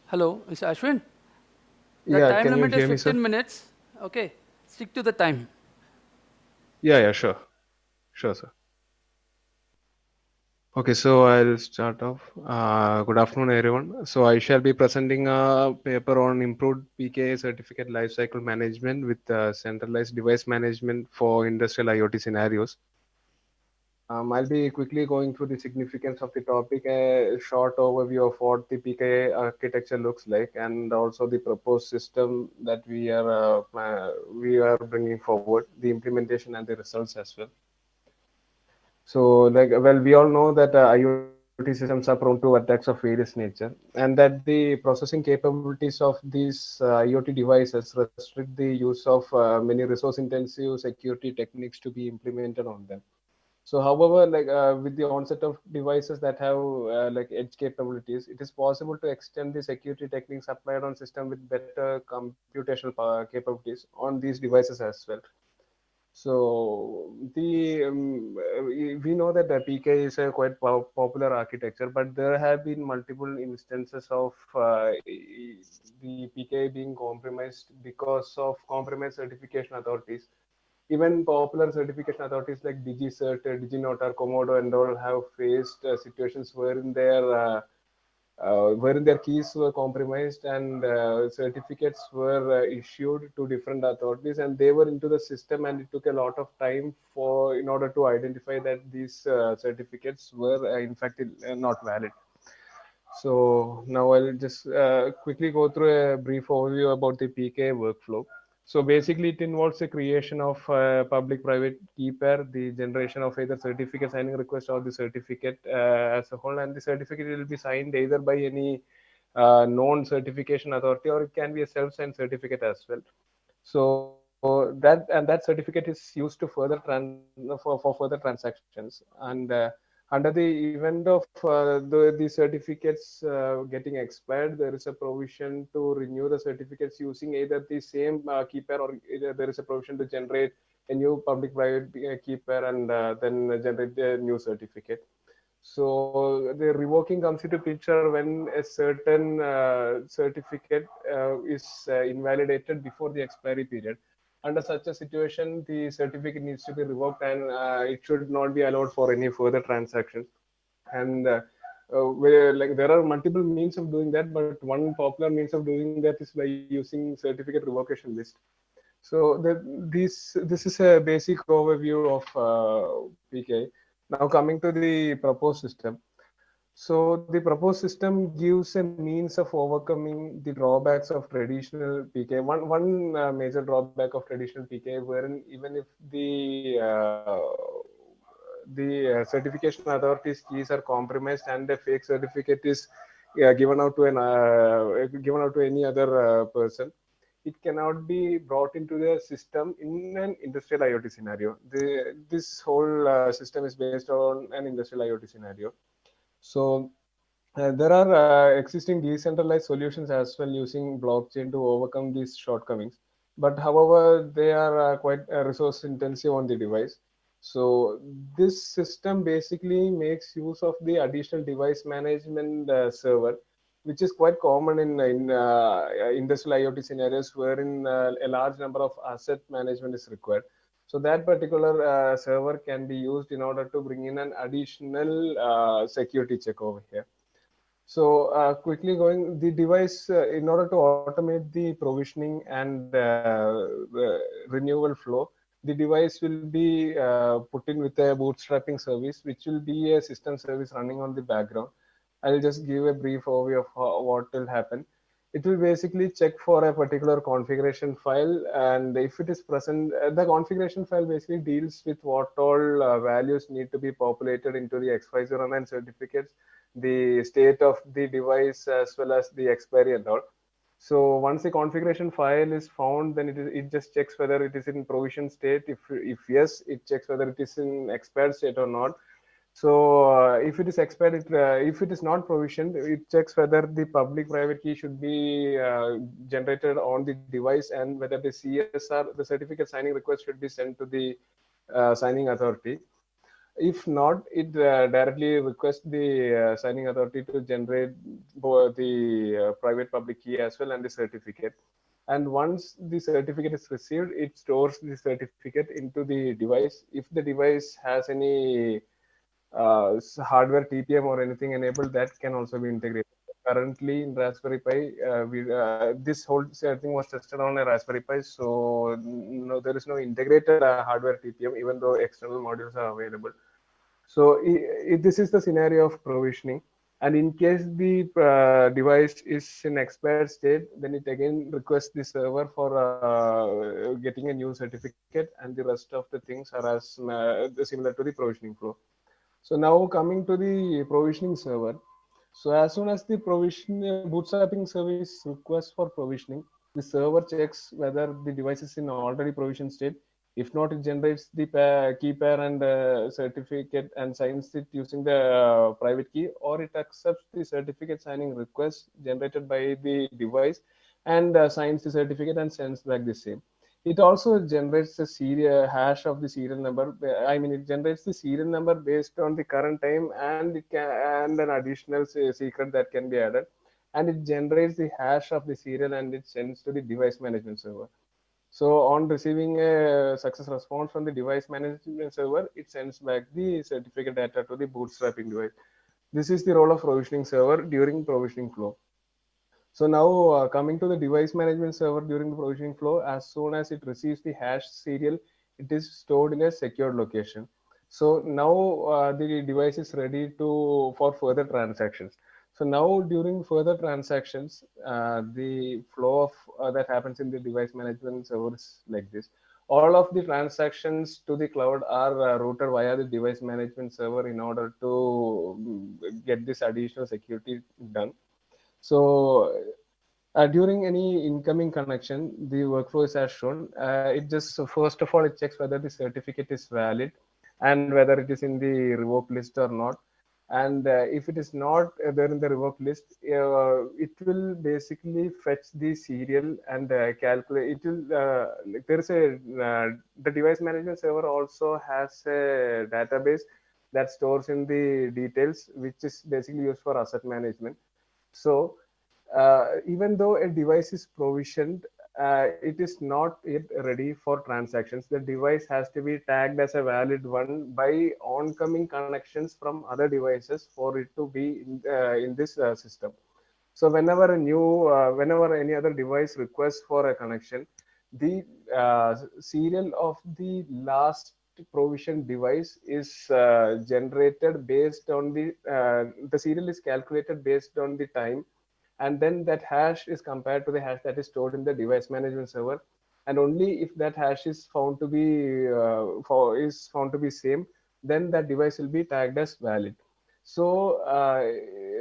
Hello, Mr. Ashwin. The Yeah, time can you limit is hear me, sir? 15 minutes. Okay, stick to the time. Yeah, sure. Sure, sir. Okay, so I'll start off. Good afternoon, everyone. So I shall be presenting a paper on improved PKI certificate lifecycle management with centralized device management for industrial IoT scenarios. I'll be quickly going through the significance of the topic, a short overview of what the PKI architecture looks like, and also the proposed system that we are bringing forward, the implementation and the results as well. So, we all know that IoT systems are prone to attacks of various nature, and that the processing capabilities of these IoT devices restrict the use of many resource-intensive security techniques to be implemented on them. So, however, with the onset of devices that have edge capabilities, it is possible to extend the security techniques applied on system with better computational capabilities on these devices as well. So we know that the PK is a quite popular architecture, but there have been multiple instances of the PK being compromised because of compromised certification authorities. Even popular certification authorities like DigiCert, DigiNotar, Komodo, and all have faced situations wherein their keys were compromised and certificates were issued to different authorities, and they were into the system, and it took a lot of time for in order to identify that these certificates were in fact not valid. So now I'll just quickly go through a brief overview about the PK workflow. So basically, it involves the creation of public-private key pair, the generation of either certificate signing request or the certificate as a whole, and the certificate will be signed either by any known certification authority, or it can be a self-signed certificate as well. So that certificate is used to further for further transactions, and under the event of the certificates getting expired, there is a provision to renew the certificates using either the same key pair, or either there is a provision to generate a new public-private key pair and then generate a new certificate. So the revoking comes into picture when a certain certificate is invalidated before the expiry period. Under such a situation, the certificate needs to be revoked, and it should not be allowed for any further transactions. And there are multiple means of doing that, but one popular means of doing that is by using certificate revocation list. So this is a basic overview of PK. Now coming to the proposed system. So the proposed system gives a means of overcoming the drawbacks of traditional PK. One major drawback of traditional PK, wherein even if the certification authorities keys are compromised and the fake certificate is given out to any other person, it cannot be brought into the system in an industrial IoT scenario. This whole system is based on an industrial IoT scenario. So there are existing decentralized solutions as well using blockchain to overcome these shortcomings. But however, they are quite resource intensive on the device. So this system basically makes use of the additional device management server, which is quite common in industrial IoT scenarios wherein a large number of asset management is required. So that particular server can be used in order to bring in an additional security check over here. So quickly going, the device, in order to automate the provisioning and renewal flow, the device will be put in with a bootstrapping service, which will be a system service running on the background. I'll just give a brief overview of what will happen. It will basically check for a particular configuration file, and if it is present, the configuration file basically deals with what all values need to be populated into the X509 certificates, the state of the device as well as the expiry and all. So once the configuration file is found, then it just checks whether it is in provision state. If yes, it checks whether it is in expired state or not. So if it is expired, if it is not provisioned, it checks whether the public private key should be generated on the device, and whether the CSR, the certificate signing request, should be sent to the signing authority. If not, it directly requests the signing authority to generate both the private public key as well and the certificate. And once the certificate is received, it stores the certificate into the device. If the device has any hardware TPM or anything enabled, that can also be integrated. Currently in Raspberry Pi, this whole thing was tested on a Raspberry Pi, so no, there is no integrated hardware TPM, even though external modules are available. So this is the scenario of provisioning. And in case the device is in expired state, then it again requests the server for getting a new certificate, and the rest of the things are as similar to the provisioning flow. So now coming to the provisioning server. So as soon as the provision bootstrapping service requests for provisioning, the server checks whether the device is in already provision state. If not, it generates the key pair and certificate and signs it using the private key, or it accepts the certificate signing request generated by the device and signs the certificate and sends back the same. It also generates a serial hash of the serial number. I mean, it generates the serial number based on the current time, and it can and an additional secret that can be added, and it generates the hash of the serial and it sends to the device management server. So on receiving a success response from the device management server, it sends back the certificate data to the bootstrapping device. This is the role of provisioning server during provisioning flow. So now coming to the device management server during the provisioning flow, as soon as it receives the hash serial, it is stored in a secured location. So now the device is ready to for further transactions. So now during further transactions, the flow of that happens in the device management server is like this. All of the transactions to the cloud are routed via the device management server in order to get this additional security done. So during any incoming connection, the workflow is as shown. It just so first of all it checks whether the certificate is valid and whether it is in the revoked list or not. And if it is not there in the revoked list, it will basically fetch the serial and calculate. It will like there is a the device management server also has a database that stores in the details, which is basically used for asset management. So even though a device is provisioned, it is not yet ready for transactions. The device has to be tagged as a valid one by oncoming connections from other devices for it to be in this system. So whenever any other device requests for a connection, the serial of the last provision device is generated based on the serial is calculated based on the time, and then that hash is compared to the hash that is stored in the device management server, and only if that hash is found to be same, then that device will be tagged as valid. So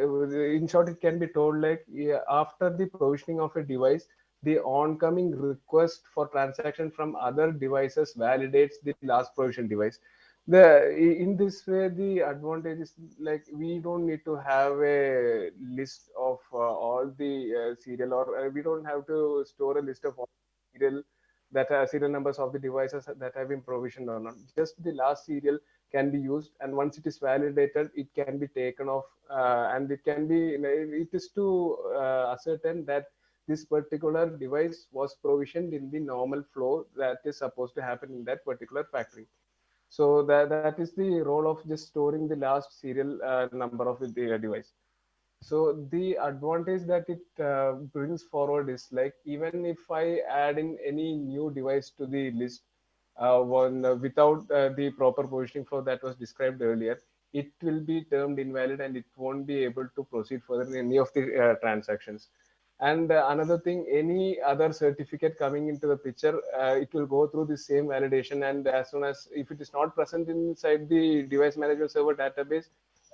in short, it can be told like, yeah, after the provisioning of a device, the oncoming request for transaction from other devices validates the last provision device. In this way, the advantage is like we don't need to have a list of all the serial, or we don't have to store a list of all serial serial numbers of the devices that have been provisioned or not. Just the last serial can be used, and once it is validated, it can be taken off, and it can be, it is to ascertain that this particular device was provisioned in the normal flow that is supposed to happen in that particular factory. So that is the role of just storing the last serial number of the device. So the advantage that it brings forward is like, even if I add in any new device to the list, without the proper positioning flow that was described earlier, it will be termed invalid and it won't be able to proceed further in any of the transactions. And another thing, any other certificate coming into the picture, it will go through the same validation. And as soon as if it is not present inside the device management server database,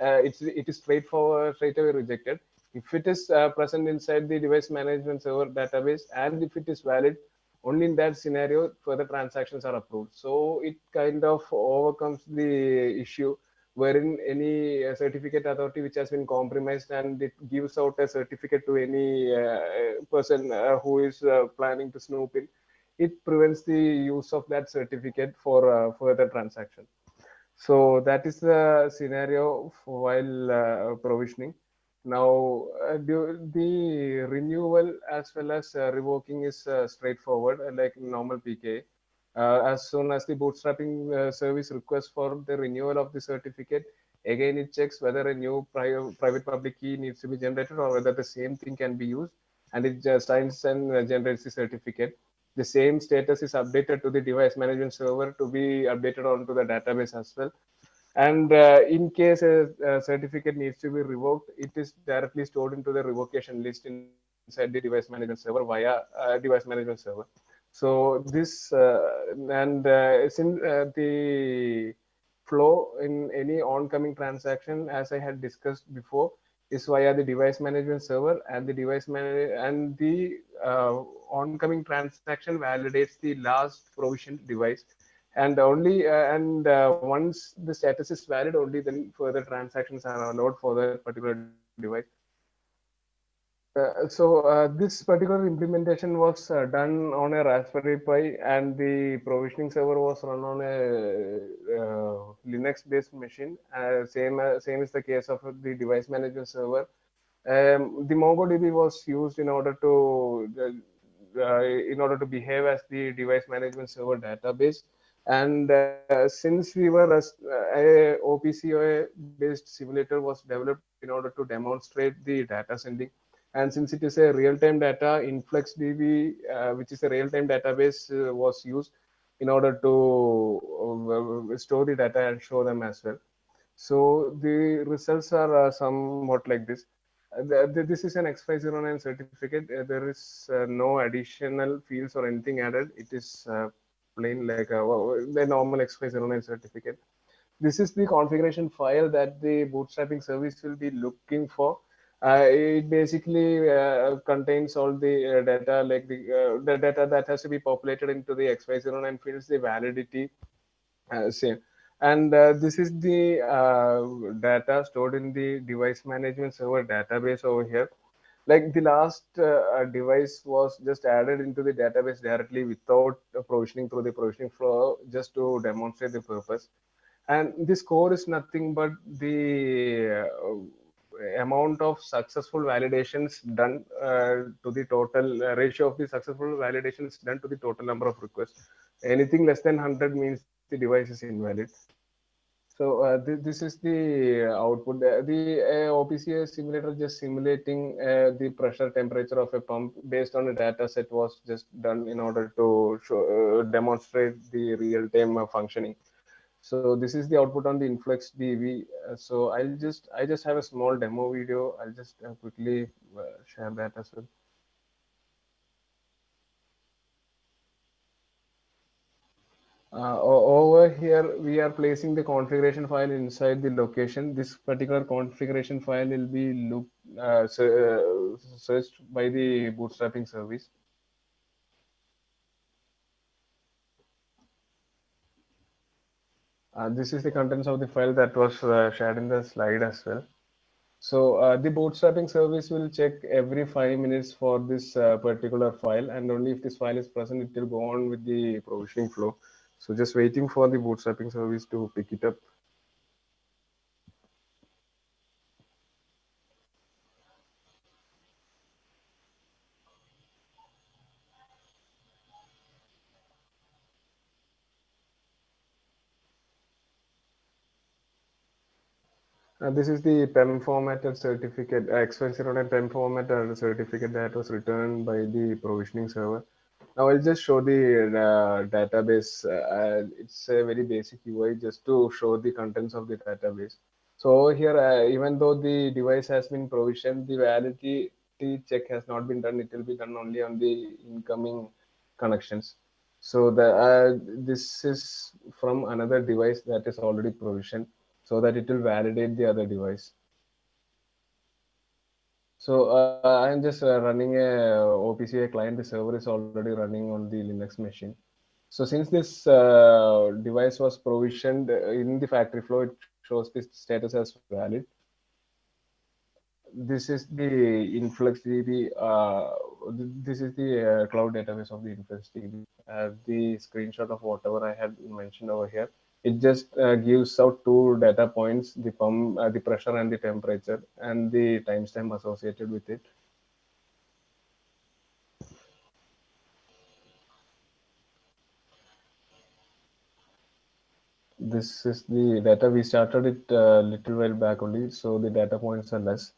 it is straight away rejected. If it is present inside the device management server database and if it is valid, only in that scenario further transactions are approved. So it kind of overcomes the issue wherein any certificate authority which has been compromised and it gives out a certificate to any person who is planning to snoop in, it prevents the use of that certificate for further transaction. So that is the scenario while provisioning. Now, the renewal as well as revoking is straightforward, like normal PKI. As soon as the bootstrapping service requests for the renewal of the certificate, again it checks whether a new private public key needs to be generated or whether the same thing can be used, and it just signs and generates the certificate. The same status is updated to the device management server to be updated onto the database as well. And in case a certificate needs to be revoked, it is directly stored into the revocation list inside the device management server via device management server. So this and since the flow in any oncoming transaction, as I had discussed before, is via the device management server, and the and the oncoming transaction validates the last provisioned device, and only once the status is valid, only then further transactions are allowed for that particular device. This particular implementation was done on a Raspberry Pi, and the provisioning server was run on a Linux-based machine. Same is the case of the device management server. The MongoDB was used in order to behave as the device management server database. And since we were a OPCOA based simulator was developed in order to demonstrate the data sending, and since it is a real-time data, InfluxDB, which is a real-time database, was used in order to store the data and show them as well. So the results are somewhat like this. This is an X509 certificate. There is no additional fields or anything added. It is plain like the normal X509 certificate. This is the configuration file that the bootstrapping service will be looking for. It basically contains all the data, like the data that has to be populated into the X509 fields, the validity, same. And this is the data stored in the device management server database over here. Like the last device was just added into the database directly without provisioning through the provisioning flow, just to demonstrate the purpose. And this score is nothing but the amount of successful validations done to the total ratio of the successful validations done to the total number of requests. Anything less than 100 means the device is invalid. So this is the output. The OPCA simulator just simulating the pressure temperature of a pump based on a data set was just done in order to demonstrate the real-time functioning. So this is the output on the Influx DV. So I just have a small demo video. I'll just quickly share that as well. Over here, we are placing the configuration file inside the location. This particular configuration file will be searched by the bootstrapping service. This is the contents of the file that was shared in the slide as well. So the bootstrapping service will check every 5 minutes for this particular file, and only if this file is present, it will go on with the provisioning flow. So just waiting for the bootstrapping service to pick it up. This is the PEM formatted certificate, X109 PEM formatted certificate that was returned by the provisioning server. Now I'll just show the database. It's a very basic UI just to show the contents of the database. So over here, even though the device has been provisioned, the validity check has not been done. It will be done only on the incoming connections. So this is from another device that is already provisioned, so that it will validate the other device. So I'm just running a OPCA client. The server is already running on the Linux machine. So since this device was provisioned in the factory flow, it shows the status as valid. This is the InfluxDB. This is the cloud database of the InfluxDB. The screenshot of whatever I had mentioned over here. It just gives out two data points: the pump, the pressure, and the temperature, and the timestamp associated with it. This is the data. We started it a little while back only, so the data points are less.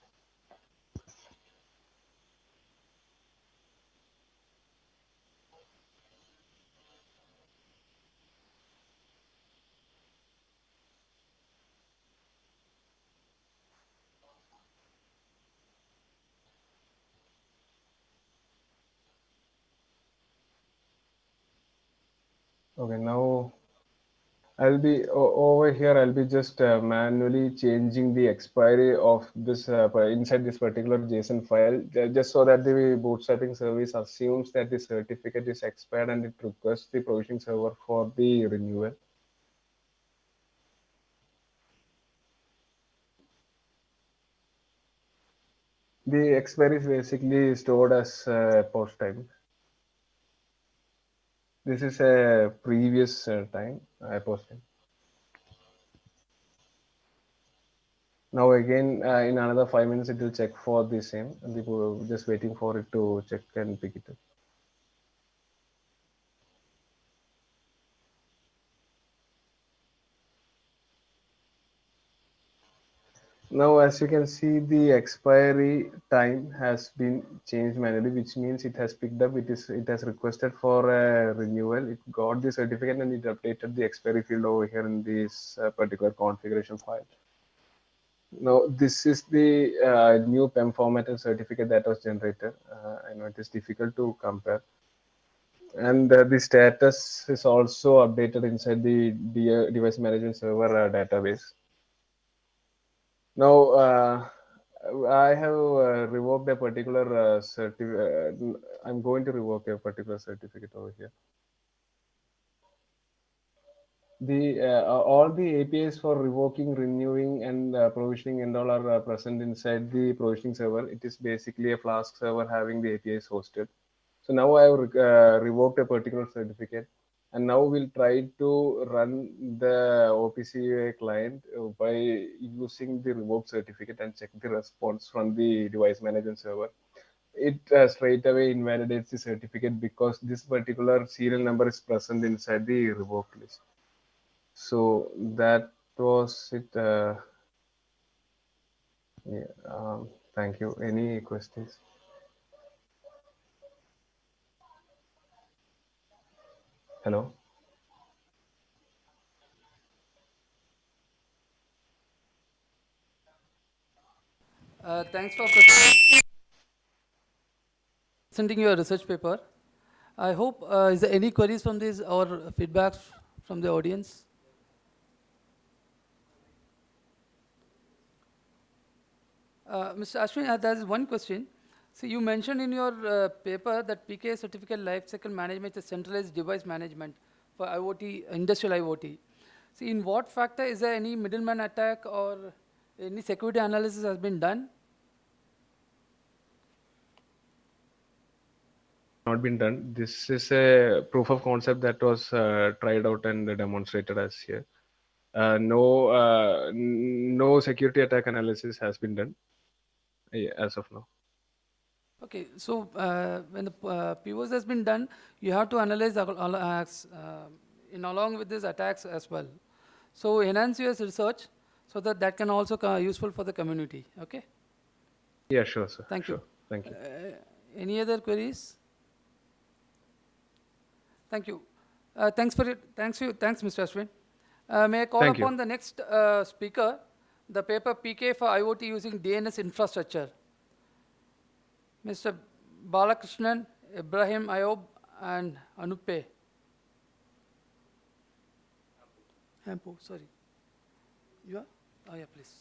Okay, now I'll be over here. I'll be just manually changing the expiry of this inside this particular JSON file, just so that the bootstrapping service assumes that the certificate is expired and it requests the provisioning server for the renewal. The expiry is basically stored as post time. This is a previous time post time. Now again, in another 5 minutes, it will check for the same, and just waiting for it to check and pick it up. Now, as you can see, the expiry time has been changed manually, which means it has picked up. It has requested for a renewal. It got the certificate and it updated the expiry field over here in this particular configuration file. Now, this is the new PEM formatted certificate that was generated. I know it is difficult to compare. And the status is also updated inside the device management server database. Now, I have revoked a particular certificate. I'm going to revoke a particular certificate over here. The all the APIs for revoking, renewing, and provisioning and all are present inside the provisioning server. It is basically a Flask server having the APIs hosted. So now I have revoked a particular certificate, and now we'll try to run the OPC client by using the revoked certificate and check the response from the device management server. It straight away invalidates the certificate because this particular serial number is present inside the revoked list. So that was it. Yeah, thank you. Any questions? Hello. Thanks for presenting your research paper. I hope, is there any queries from this or feedbacks from the audience? Mr. Ashwin, there is one question. So you mentioned in your paper that PKI certificate lifecycle management is centralized device management for IoT, industrial IoT. See, in what factor is there any middleman attack or any security analysis has been done? Not been done. This is a proof of concept that was tried out and demonstrated as here. No security attack analysis has been done as of now. Okay, so when the POs has been done, you have to analyze the attacks in along with these attacks as well. So enhance your research so that that can also useful for the community. Okay, Yeah, sure, sir. thank you. Sure. Thank you. Any other queries? Thank you. Thanks, Mr. Ashwin. May I call Thank you. upon the next speaker, the paper PK for IoT using DNS infrastructure, Mr. Balakrishnan, Ibrahim Ayob, and Anupe. Hampo, sorry. You are? Oh, yeah, please.